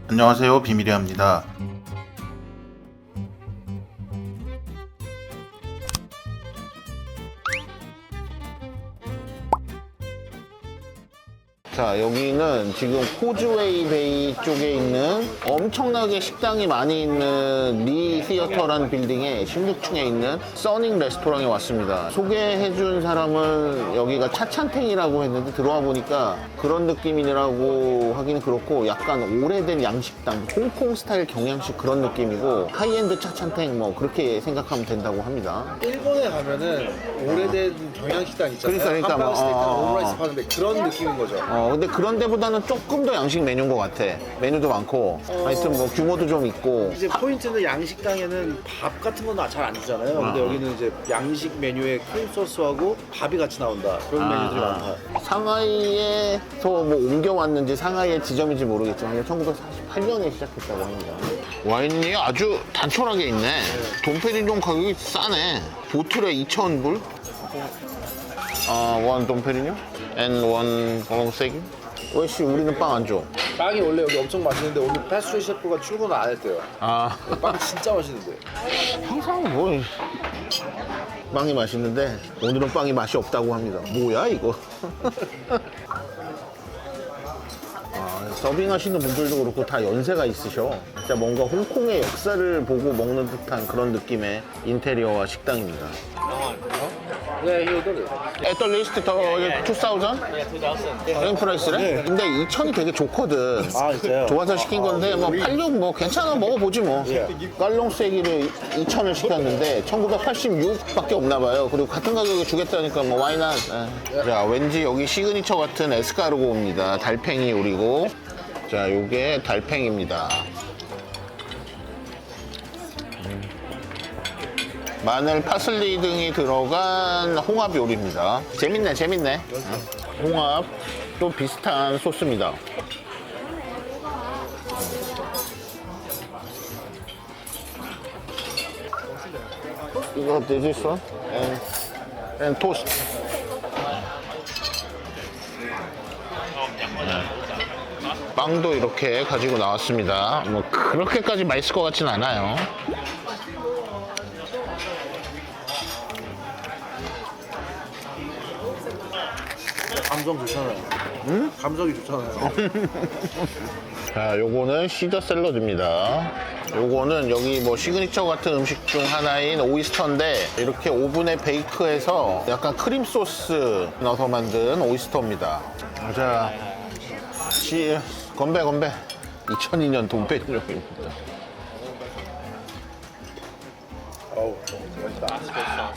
안녕하세요, 비밀이합니다. 자, 여기는 지금 코즈웨이 베이 쪽에 있는 엄청나게 식당이 많이 있는 리 시어터라는 빌딩의 16층에 있는 써닝 레스토랑에 왔습니다. 소개해준 사람은 여기가 차찬탱이라고 했는데 들어와 보니까 그런 느낌이라고 하기는 그렇고 약간 오래된 양식당, 홍콩 스타일 경양식 그런 느낌이고 하이엔드 차찬탱 뭐 그렇게 생각하면 된다고 합니다. 일본에 가면은 오래된 경양식당 있잖아요. 그러니까 함바고 스테이크나 뭐, 오므라이스 파는데 그런 느낌인 거죠. 근데 그런 데보다는 조금 더 양식 메뉴인 것 같아. 메뉴도 많고 하여튼 뭐 규모도 좀 있고. 이제 포인트는 양식당에는 밥 같은 건 잘 안 주잖아요. 근데 여기는 이제 양식 메뉴에 크림 소스하고 밥이 같이 나온다. 그런 메뉴들이 많다. 상하이에서 뭐 옮겨왔는지 상하이의 지점인지 모르겠지만 1948년에 시작했다고 합니다. 와인이 아주 단촐하게 있네. 돈페리뇽 가격이 싸네. 보틀에 2,000불? 원 돈페리뇽? and 원 롱세기? 왜씨 우리는 빵 안 줘? 빵이 원래 여기 엄청 맛있는데 오늘 패스트리 셰프가 출근 안 했대요. 빵 진짜 맛있는데. 항상 뭐 빵이 맛있는데 오늘은 빵이 맛이 없다고 합니다. 뭐야 이거? 서빙하시는 분들도 그렇고 다 연세가 있으셔. 진짜 뭔가 홍콩의 역사를 보고 먹는 듯한 그런 느낌의 인테리어와 식당입니다. 네, 이거를. At least 더 2,000? 랭 프라이스래? 근데 2,000이 되게 좋거든. 아, 진짜요? 좋아서 시킨 건데 뭐 86 뭐 괜찮아 먹어보지 뭐. 깔롱세기를 2,000을 시켰는데 1986밖에 없나 봐요. 그리고 같은 가격에 주겠다니까 뭐 와이나. 자, 왠지 여기 시그니처 같은 에스카르고입니다. 달팽이 요리고. 자, 요게 달팽이입니다. 마늘, 파슬리 등이 들어간 홍합 요리입니다. 재밌네. 홍합 또 비슷한 소스입니다. 이거 this one and toast. 빵도 이렇게 가지고 나왔습니다. 뭐 그렇게까지 맛있을 것 같진 않아요. 감성 좋잖아요. 응? 감성이 좋잖아요. 자, 요거는 시저 샐러드입니다. 요거는 여기 뭐 시그니처 같은 음식 중 하나인 오이스터인데 이렇게 오븐에 베이크해서 약간 크림 소스 넣어서 만든 오이스터입니다. 자, 건배. 2002년 돈페리뇽입니다. 어우, 맛있다.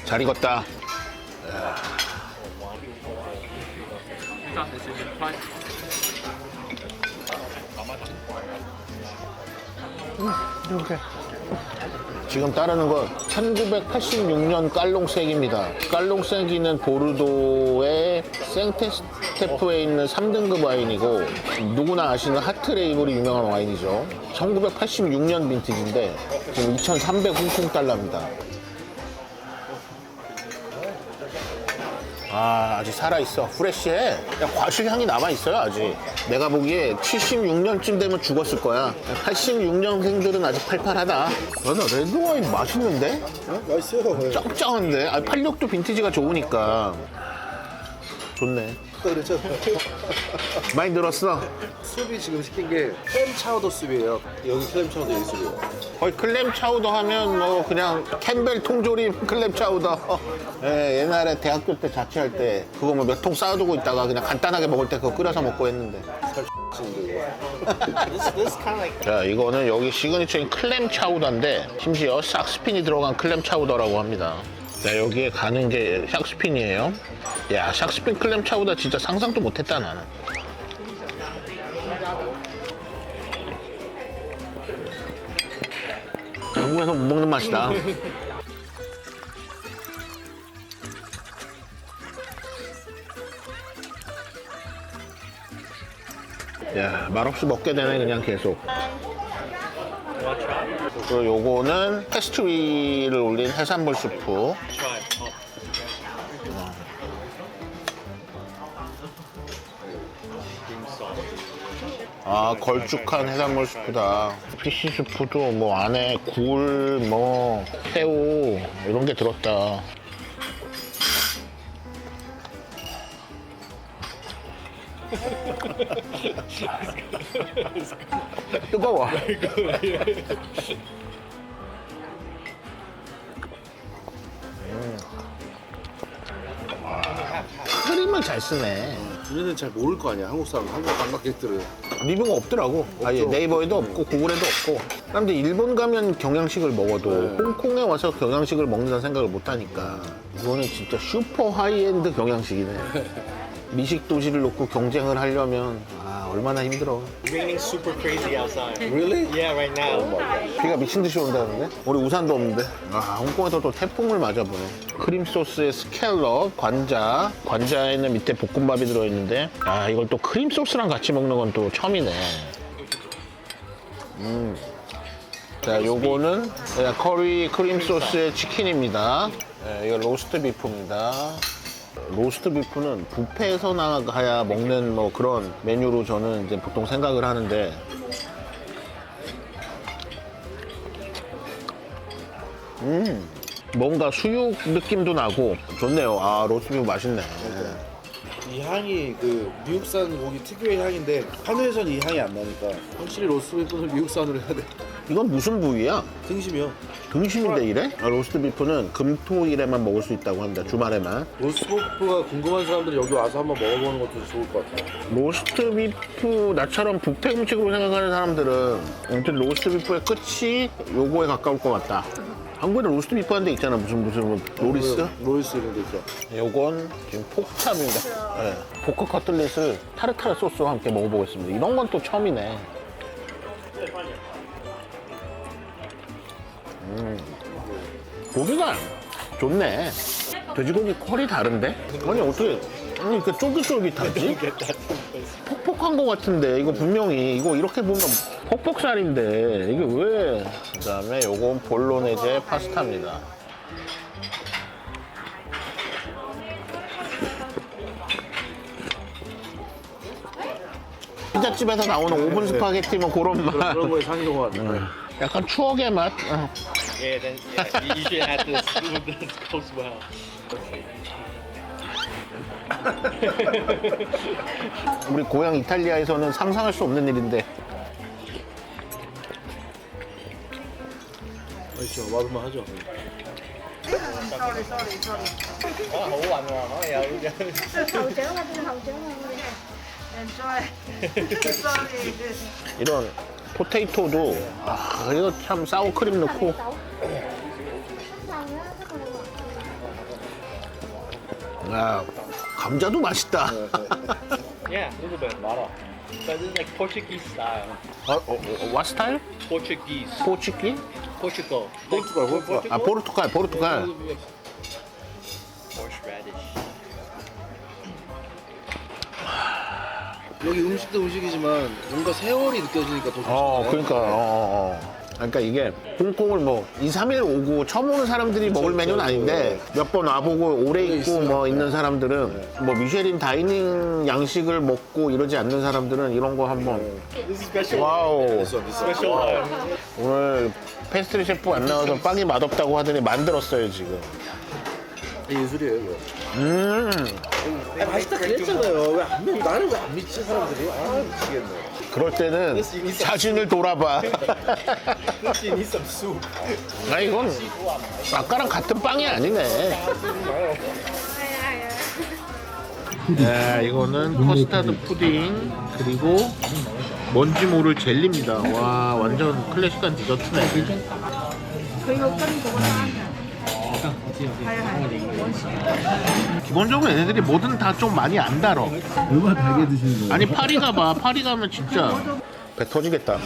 잘 익었다. 이렇게. 지금 따르는 건 1986년 깔롱색입니다. 깔롱색이는 보르도의 생테스테프에 있는 3등급 와인이고 누구나 아시는 하트레이블이 유명한 와인이죠. 1986년 빈티지인데 지금 2,300 홍콩 달러입니다. 아직 살아있어. 프레쉬해. 과실 향이 남아있어요, 아직. 내가 보기에 76년쯤 되면 죽었을 거야. 86년생들은 아직 팔팔하다. 나 레드와인 맛있는데? 맛있어요. 짭짤한데? 86도 빈티지가 좋으니까. 좋네. 그렇잖아요. 많이 늘었어. 수비 지금 시킨 게 클램 차우더 수비예요. 여기 클램 차우더 여기 수비예요. 거의 클램 차우더 하면 뭐 그냥 캠벨 통조림 클램 차우더. 예, 옛날에 대학교 때 자취할 때 그거 뭐 몇 통 쌓아두고 있다가 그냥 간단하게 먹을 때 그거 끓여서 먹고 했는데. 자, 이거는 여기 시그니처인 클램 차우더인데 심지어 샥스핀이 들어간 클램 차우더라고 합니다. 자, 여기에 가는 게 샥스핀이에요. 야, 샥스핀 클램 차우더 진짜 상상도 못했다 나는. 한국에서 못 먹는 맛이다. 야, 말없이 먹게 되네 그냥 계속. 그리고 요거는 페스트리를 올린 해산물 수프. 아, 걸쭉한 해산물 스프다. 피쉬 스프도 뭐 안에 굴, 뭐 새우 이런 게 들었다. 뜨거워. 크림을 잘 쓰네. 우리는 잘 모를 거 아니야. 한국 관광객들은. 리뷰가 없더라고. 아예 네이버에도 없고 구글에도 없고. 사람들이 일본 가면 경양식을 먹어도 홍콩에 와서 경양식을 먹는다는 생각을 못 하니까. 이거는 진짜 슈퍼 하이엔드 경양식이네. 미식 도시를 놓고 경쟁을 하려면 얼마나 힘들어. Raining super crazy outside. Really? Yeah, right now. 비가 미친 듯이 온다는데? 우리 우산도 없는데? 홍콩에서 또 태풍을 맞아보네. 크림 소스에 스캘럽, 관자에는 밑에 볶음밥이 들어있는데, 이걸 또 크림 소스랑 같이 먹는 건 또 처음이네. 자, 요거는 커리 크림 소스의 치킨입니다. 이거 로스트 비프입니다. 로스트 비프는 뷔페에서 나가야 먹는 뭐 그런 메뉴로 저는 이제 보통 생각을 하는데, 뭔가 수육 느낌도 나고 좋네요. 로스트 비프 맛있네. 이 향이 그 미국산 고기 특유의 향인데 한우에서는 이 향이 안 나니까 확실히 로스트비프는 미국산으로 해야 돼. 이건 무슨 부위야? 등심이요. 등심인데 이래? 로스트 비프는 금토일에만 먹을 수 있다고 합니다. 주말에만. 로스트비프가 궁금한 사람들이 여기 와서 한번 먹어보는 것도 좋을 것 같아요. 로스트 비프 나처럼 뷔페 음식으로 생각하는 사람들은 아무튼 로스트 비프의 끝이 요거에 가까울 것 같다. 한국에 로스트 비프 하는 데 있잖아. 무슨 로리스? 로이스 이런 데 있죠. 요건 지금 포크찹입니다. 네. 포크 커틀릿을 타르타르 소스와 함께 먹어보겠습니다. 이런 건 또 처음이네. 고기가 좋네. 돼지고기 퀄이 다른데? 아니 어떻게 이렇게 쫄깃쫄깃하지? 퍽퍽한 거 같은데 이거 분명히 이거 이렇게 보면 퍽퍽살인데 이게 왜? 그 다음에 요건 볼로네제 파스타입니다. 피자집에서 나오는 오븐 스파게티 뭐 그런 맛. 그런 거에 상용한. 약간 추억의 맛. Yeah, then you should add this food that goes well. 우리 고향 이탈리아에서는 상상할 수 없는 일인데. 그렇죠. 맛만 하죠. Hổ quạnh rồi, nói vậy. hậu trưởng là hậu trưởng sorry. 이런 포테이토도 이거 참 사워크림 넣고 감자도 맛있다. Yeah, a little bit. But this is like Portuguese style. what style? Portuguese. 포치키? Portugal. 포르투갈. 포르투갈. Horseradish. 여기 음식도 음식이지만 뭔가 세월이 느껴지니까 더 좋잖아요. 그러니까 그러니까 이게 홍콩을 뭐 2, 3일 오고 처음 오는 사람들이 먹을 메뉴는 아닌데 몇 번 와보고 오래 있고 뭐 있는 사람들은 뭐 미쉐린 다이닝 양식을 먹고 이러지 않는 사람들은 이런 거 한번. This is special. 와우. Special one. 오늘 패스트리 셰프 안 나와서 빵이 맛없다고 하더니 만들었어요 지금. 예술이에요 이거. 맛있다 그랬잖아요. 나는 왜 안 믿지 사람들이? 미치겠네. 그럴 때는 자신을 돌아봐. This you need some soup. 이건 아까랑 같은 빵이 아니네. 이거는 커스타드 푸딩 그리고 뭔지 모를 젤리입니다. 와 완전 클래식한 디저트네. 기본적으로 얘네들이 뭐든 다 좀 많이 안 달어. 얼마나 달게 드시는 거예요? 아니 파리 가봐. 파리 가면 진짜 배 터지겠다.